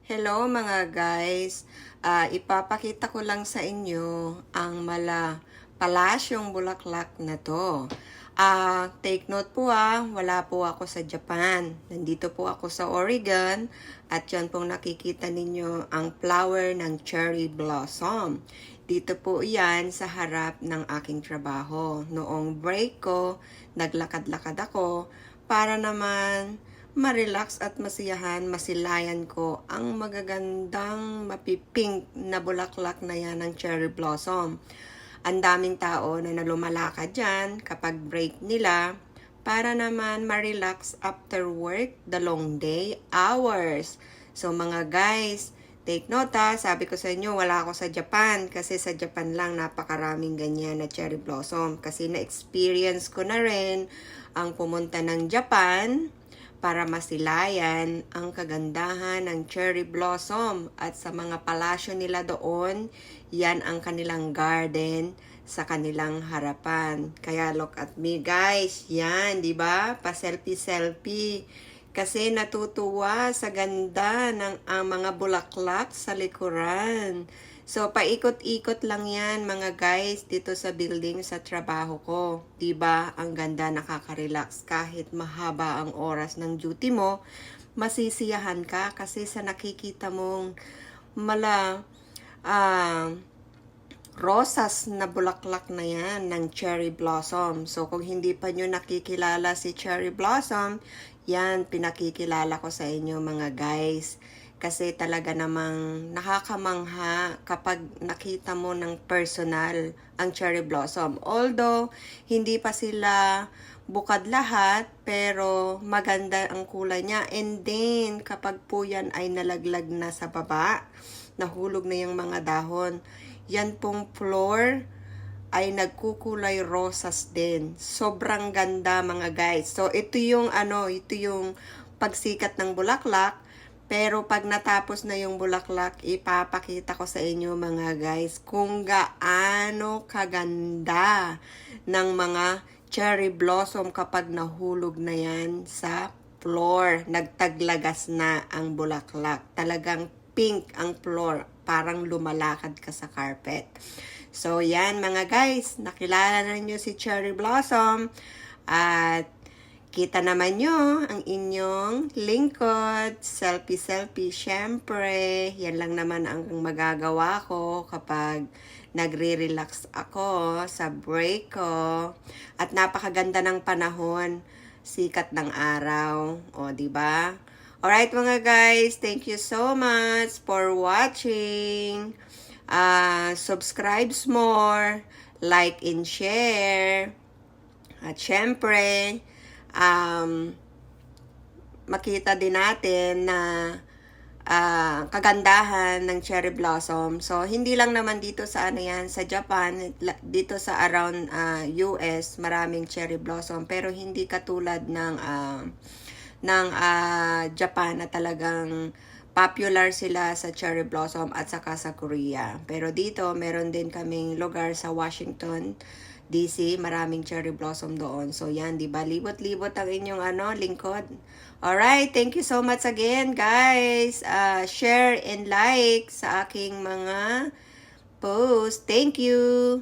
Hello mga guys, ipapakita ko lang sa inyo ang palasyong bulaklak na to. Take note po wala po ako sa Japan. Nandito po ako sa Oregon at yan pong nakikita ninyo ang flower ng cherry blossom. Dito po yan sa harap ng aking trabaho. Noong break ko, naglakad-lakad ako para naman ma-relax at masilayan ko ang magagandang mapipink na bulaklak na yan ng cherry blossom. Ang daming tao na lumalakad dyan kapag break nila para naman ma-relax after work, the long day, hours. So mga guys, take note sabi ko sa inyo, wala ako sa Japan kasi sa Japan lang napakaraming ganyan na cherry blossom. Kasi na-experience ko na rin ang pumunta ng Japan para masilayan ang kagandahan ng cherry blossom at sa mga palasyo nila doon, yan ang kanilang garden sa kanilang harapan. Kaya look at me guys, yan, di ba? Pa-selfie-selfie. Kasi natutuwa sa ganda ng mga bulaklak sa likuran. So, paikot-ikot lang yan mga guys dito sa building sa trabaho ko. Diba? Ang ganda, nakaka-relax. Kahit mahaba ang oras ng duty mo, masisiyahan ka kasi sa nakikita mong rosas na bulaklak na yan ng cherry blossom. So, kung hindi pa nyo nakikilala si cherry blossom, yan, pinakikilala ko sa inyo mga guys. Kasi talaga namang nakakamangha kapag nakita mo ng personal ang cherry blossom. Although, hindi pa sila bukad lahat, pero maganda ang kulay niya. And then, kapag po yan ay nalaglag na sa baba, nahulog na yung mga dahon, yan pong floor ay nagkukulay rosas din. Sobrang ganda mga guys. So, ito yung pagsikat ng bulaklak. Pero pag natapos na yung bulaklak, ipapakita ko sa inyo mga guys kung gaano kaganda ng mga cherry blossom kapag nahulog na yan sa floor. Nagtaglagas na ang bulaklak. Talagang pink ang floor. Parang lumalakad ka sa carpet. So yan mga guys, nakilala na niyo si cherry blossom at kita naman nyo ang inyong lingkod, selfie-selfie, syempre. Yan lang naman ang magagawa ko kapag nagre-relax ako sa break ko. At napakaganda ng panahon, sikat ng araw. O, diba? Alright mga guys, thank you so much for watching. Subscribe more, like and share. At syempre, makita din natin na kagandahan ng cherry blossom. So, hindi lang naman dito sa sa Japan, dito sa around US, maraming cherry blossom. Pero hindi katulad ng Japan na talagang popular sila sa cherry blossom at saka sa Korea. Pero dito, meron din kaming lugar sa Washington, DC, maraming cherry blossom doon. So yan, di ba? Libot-libot ang inyong lingkod. Alright, thank you so much again, guys. Share and like sa aking mga post. Thank you.